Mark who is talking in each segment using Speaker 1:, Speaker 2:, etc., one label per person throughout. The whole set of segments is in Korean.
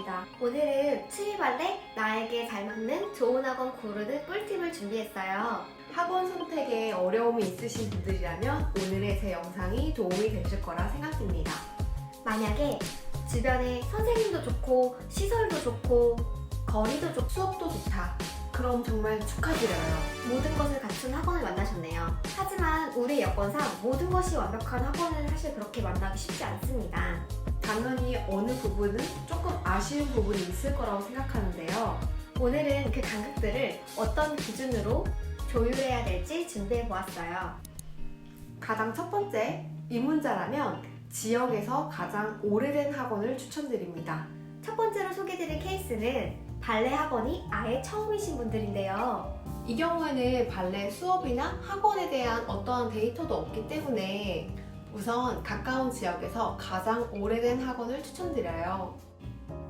Speaker 1: 반갑습니다. 오늘은 취미 발레 나에게 잘 맞는 좋은 학원 고르는 꿀팁을 준비했어요.
Speaker 2: 학원 선택에 어려움이 있으신 분들이라면 오늘의 제 영상이 도움이 되실 거라 생각됩니다.
Speaker 1: 만약에 주변에 선생님도 좋고 시설도 좋고 거리도 좋고
Speaker 2: 수업도 좋다. 그럼 정말 축하드려요.
Speaker 1: 모든 것을 갖춘 학원을 만나셨네요. 하지만 우리 여건상 모든 것이 완벽한 학원을 사실 그렇게 만나기 쉽지 않습니다.
Speaker 2: 당연히 어느 부분은 조금 아쉬운 부분이 있을 거라고 생각하는데요.
Speaker 1: 오늘은 그 간극들을 어떤 기준으로 조율해야 될지 준비해 보았어요.
Speaker 2: 가장 첫 번째, 입문자라면 지역에서 가장 오래된 학원을 추천드립니다.
Speaker 1: 첫 번째로 소개드릴 케이스는 발레 학원이 아예 처음이신 분들인데요.
Speaker 2: 이 경우에는 발레 수업이나 학원에 대한 어떠한 데이터도 없기 때문에 우선 가까운 지역에서 가장 오래된 학원을 추천드려요.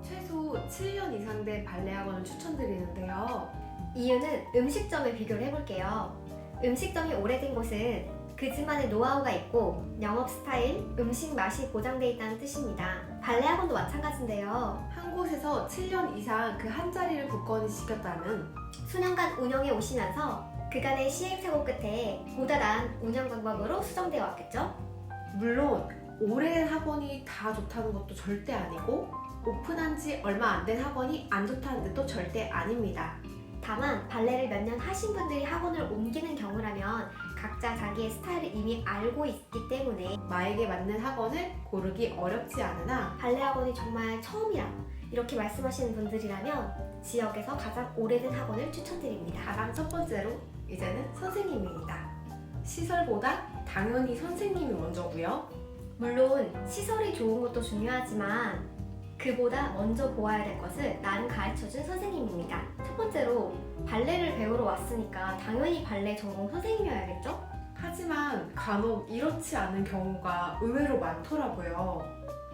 Speaker 2: 최소 7년 이상 된 발레 학원을 추천드리는데요.
Speaker 1: 이유는 음식점을 비교를 해볼게요. 음식점이 오래된 곳은 그들만의 노하우가 있고 영업 스타일, 음식 맛이 보장되어 있다는 뜻입니다. 발레 학원도 마찬가지인데요.
Speaker 2: 한 곳에서 7년 이상 그 한 자리를 굳건히 지켰다면
Speaker 1: 수년간 운영해 오시면서 그간의 시행착오 끝에 보다 나은 운영 방법으로 수정되어 왔겠죠?
Speaker 2: 물론 오래된 학원이 다 좋다는 것도 절대 아니고 오픈한 지 얼마 안 된 학원이 안 좋다는 뜻도 절대 아닙니다.
Speaker 1: 다만 발레를 몇 년 하신 분들이 학원을 옮기는 경우라면 각자 자기의 스타일을 이미 알고 있기 때문에
Speaker 2: 나에게 맞는 학원을 고르기 어렵지 않으나
Speaker 1: 발레 학원이 정말 처음이라 이렇게 말씀하시는 분들이라면 지역에서 가장 오래된 학원을 추천드립니다.
Speaker 2: 가장 첫 번째로 이제는 선생님입니다. 시설보다 당연히 선생님이 먼저고요.
Speaker 1: 물론 시설이 좋은 것도 중요하지만 그보다 먼저 보아야 될 것을 나를 가르쳐준 선생님입니다. 첫 번째로 발레를 배우러 왔으니까 당연히 발레 전공 선생님이어야겠죠?
Speaker 2: 하지만 간혹 이렇지 않은 경우가 의외로 많더라고요.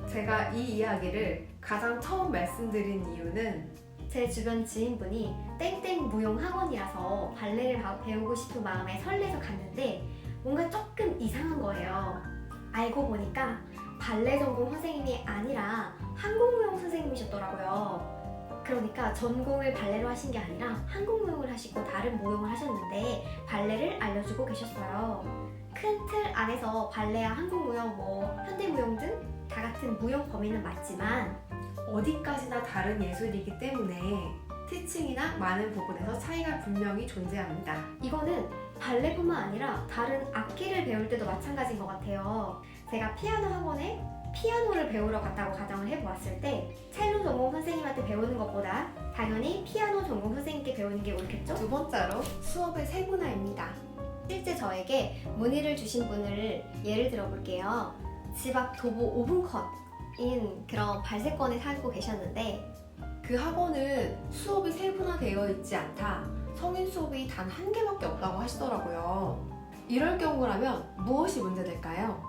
Speaker 2: 제가 이 이야기를 가장 처음 말씀드린 이유는
Speaker 1: 제 주변 지인분이 땡땡 무용 학원이라서 발레를 배우고 싶은 마음에 설레서 갔는데 뭔가 조금 이상한 거예요. 알고 보니까 발레 전공 선생님이 아니라 한국무용 선생님이셨더라고요. 그러니까 전공을 발레로 하신 게 아니라 한국무용을 하시고 다른 무용을 하셨는데 발레를 알려주고 계셨어요. 큰 틀 안에서 발레와 한국무용, 현대무용 등 다 같은 무용 범위는 맞지만
Speaker 2: 어디까지나 다른 예술이기 때문에 티칭이나 많은 부분에서 차이가 분명히 존재합니다.
Speaker 1: 이거는 발레뿐만 아니라 다른 악기를 배울 때도 마찬가지인 것 같아요. 제가 피아노 학원에 피아노를 배우러 갔다고 가정을 해보았을 때 첼로 전공 선생님한테 배우는 것보다 당연히 피아노 전공 선생님께 배우는 게 옳겠죠?
Speaker 2: 두 번째로 수업의 세분화입니다.
Speaker 1: 실제 저에게 문의를 주신 분을 예를 들어볼게요. 집 앞 도보 5분 컷인 그런 발세권에 살고 계셨는데
Speaker 2: 그 학원은 수업이 세분화되어 있지 않다. 성인 수업이 단 한 개밖에 없다고 하시더라고요. 이럴 경우라면 무엇이 문제될까요?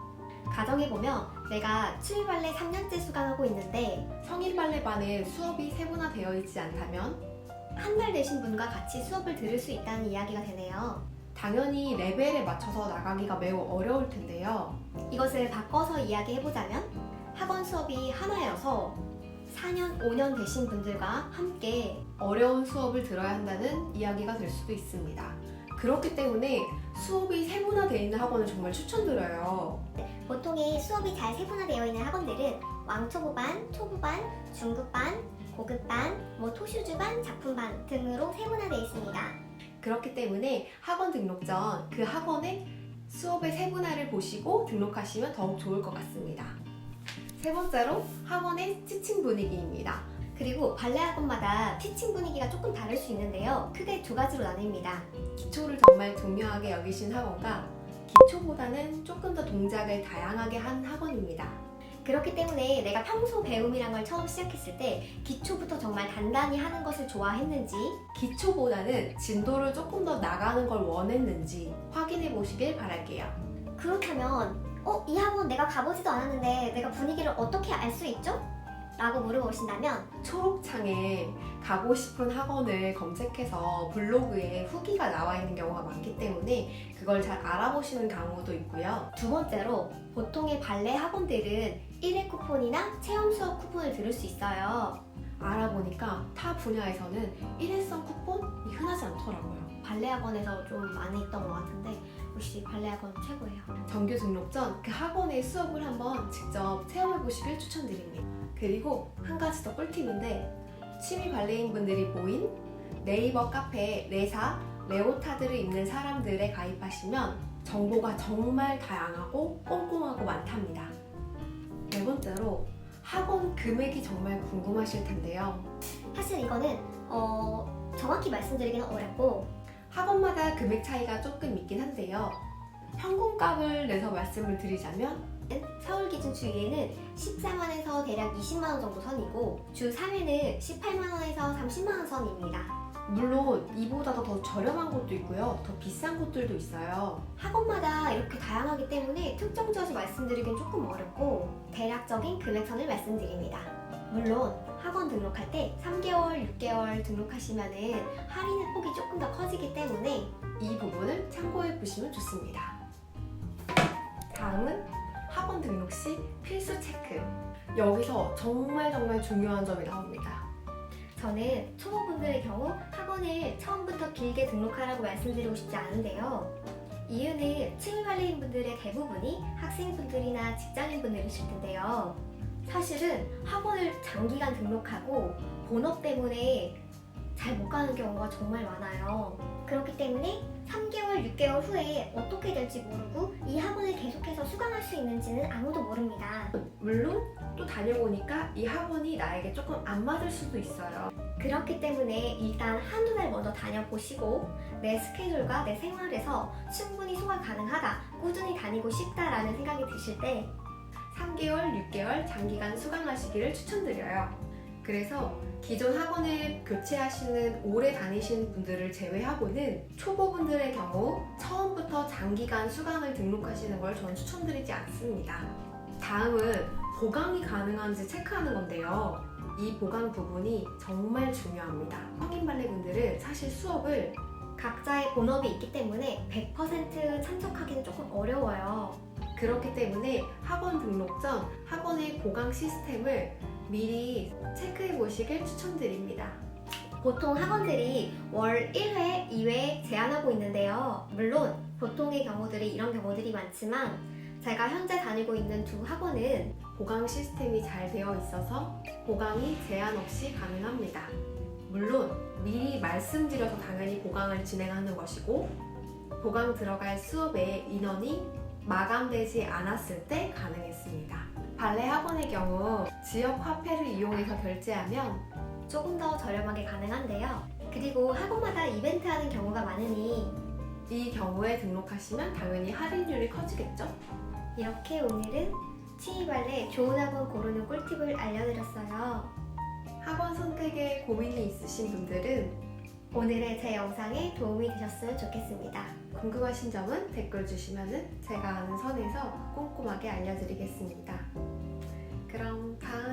Speaker 1: 가정해보면 내가 취미 발레 3년째 수강하고 있는데
Speaker 2: 성인 발레반에 수업이 세분화되어 있지 않다면
Speaker 1: 한 달 되신 분과 같이 수업을 들을 수 있다는 이야기가 되네요.
Speaker 2: 당연히 레벨에 맞춰서 나가기가 매우 어려울 텐데요.
Speaker 1: 이것을 바꿔서 이야기해보자면 학원 수업이 하나여서 4년, 5년 되신 분들과 함께
Speaker 2: 어려운 수업을 들어야 한다는 이야기가 될 수도 있습니다. 그렇기 때문에 수업이 세분화되어 있는 학원을 정말 추천드려요.
Speaker 1: 보통의 수업이 잘 세분화되어 있는 학원들은 왕초보반, 초보반, 중급반, 고급반, 토슈즈반, 작품반 등으로 세분화되어 있습니다.
Speaker 2: 그렇기 때문에 학원 등록 전 그 학원의 수업의 세분화를 보시고 등록하시면 더욱 좋을 것 같습니다. 세 번째로 학원의 티칭 분위기입니다.
Speaker 1: 그리고 발레 학원마다 티칭 분위기가 조금 다를 수 있는데요. 크게 두 가지로 나뉩니다.
Speaker 2: 기초를 정말 중요하게 여기신 학원과 기초보다는 조금 더 동작을 다양하게 한 학원입니다.
Speaker 1: 그렇기 때문에 내가 평소 배움이란 걸 처음 시작했을 때 기초부터 정말 단단히 하는 것을 좋아했는지
Speaker 2: 기초보다는 진도를 조금 더 나가는 걸 원했는지 확인해 보시길 바랄게요.
Speaker 1: 그렇다면 이 학원 내가 가보지도 않았는데 내가 분위기를 어떻게 알 수 있죠? 라고 물어보신다면
Speaker 2: 초록창에 가고 싶은 학원을 검색해서 블로그에 후기가 나와 있는 경우가 많기 때문에 그걸 잘 알아보시는 경우도 있고요.
Speaker 1: 두 번째로 보통의 발레 학원들은 1회 쿠폰이나 체험 수업 쿠폰을 들을 수 있어요.
Speaker 2: 알아보니까 타 분야에서는 일회성 쿠폰이 흔하지 않더라고요.
Speaker 1: 발레 학원에서 좀 많이 있던 것 같은데 역시 발레 학원 최고예요.
Speaker 2: 정규 등록 전 그 학원의 수업을 한번 직접 체험해 보시길 추천드립니다. 그리고 한 가지 더 꿀팁인데 취미 발레인 분들이 모인 네이버 카페 레사, 레오타드를 입는 사람들에 가입하시면 정보가 정말 다양하고 꼼꼼하고 많답니다. 네 번째로 학원 금액이 정말 궁금하실 텐데요.
Speaker 1: 사실 이거는 정확히 말씀드리기는 어렵고
Speaker 2: 학원마다 금액 차이가 조금 있긴 한데요. 평균값을 내서 말씀을 드리자면
Speaker 1: 서울 기준 주 2회는 14만에서 대략 20만원 정도 선이고 주 3회는 18만원에서 30만원 선입니다.
Speaker 2: 물론 이보다 더 저렴한 곳도 있고요. 더 비싼 곳들도 있어요.
Speaker 1: 학원마다 이렇게 다양하기 때문에 특정 지어서 말씀드리긴 조금 어렵고 대략적인 금액선을 말씀드립니다. 물론 학원 등록할 때 3개월, 6개월 등록하시면 할인의 폭이 조금 더 커지기 때문에
Speaker 2: 이 부분을 참고해 보시면 좋습니다. 다음은 학원 등록 시 필수 체크. 여기서 정말 중요한 점이 나옵니다.
Speaker 1: 저는 초보분들의 경우 학원을 처음부터 길게 등록하라고 말씀드리고 싶지 않은데요. 이유는 취미 발레인 분들의 대부분이 학생분들이나 직장인분들이실 텐데요. 사실은 학원을 장기간 등록하고 본업 때문에 잘 못 가는 경우가 정말 많아요. 그렇기 때문에 3개월, 6개월 후에 어떻게 될지 모르고 이 학원을 계속해서 수강할 수 있는지는 아무도 모릅니다.
Speaker 2: 물론 또 다녀보니까 이 학원이 나에게 조금 안 맞을 수도 있어요.
Speaker 1: 그렇기 때문에 일단 한두 달 먼저 다녀보시고 내 스케줄과 내 생활에서 충분히 소화 가능하다, 꾸준히 다니고 싶다라는 생각이 드실 때
Speaker 2: 3개월, 6개월 장기간 수강하시기를 추천드려요. 그래서 기존 학원을 교체하시는 오래 다니시는 분들을 제외하고는 초보분들의 경우 처음부터 장기간 수강을 등록하시는 걸 저는 추천드리지 않습니다. 다음은 보강이 가능한지 체크하는 건데요. 이 보강 부분이 정말 중요합니다. 성인 발레 분들은 사실 수업을
Speaker 1: 각자의 본업이 있기 때문에 100% 참석하기는 조금 어려워요.
Speaker 2: 그렇기 때문에 학원 등록 전 학원의 보강 시스템을 미리 체크해 보시길 추천드립니다.
Speaker 1: 보통 학원들이 월 1회, 2회 제한하고 있는데요. 물론 보통의 경우들이 이런 경우들이 많지만 제가 현재 다니고 있는 두 학원은
Speaker 2: 보강 시스템이 잘 되어 있어서 보강이 제한 없이 가능합니다. 물론 미리 말씀드려서 당연히 보강을 진행하는 것이고 보강 들어갈 수업의 인원이 마감되지 않았을 때 가능했습니다. 발레 학원의 경우 지역 화폐를 이용해서 결제하면
Speaker 1: 조금 더 저렴하게 가능한데요. 그리고 학원마다 이벤트 하는 경우가 많으니
Speaker 2: 이 경우에 등록하시면 당연히 할인율이 커지겠죠?
Speaker 1: 이렇게 오늘은 취미 발레 좋은 학원 고르는 꿀팁을 알려드렸어요.
Speaker 2: 학원 선택에 고민이 있으신 분들은
Speaker 1: 오늘의 제 영상에 도움이 되셨으면 좋겠습니다.
Speaker 2: 궁금하신 점은 댓글 주시면 제가 아는 선에서 꼼꼼하게 알려드리겠습니다. 그럼 다음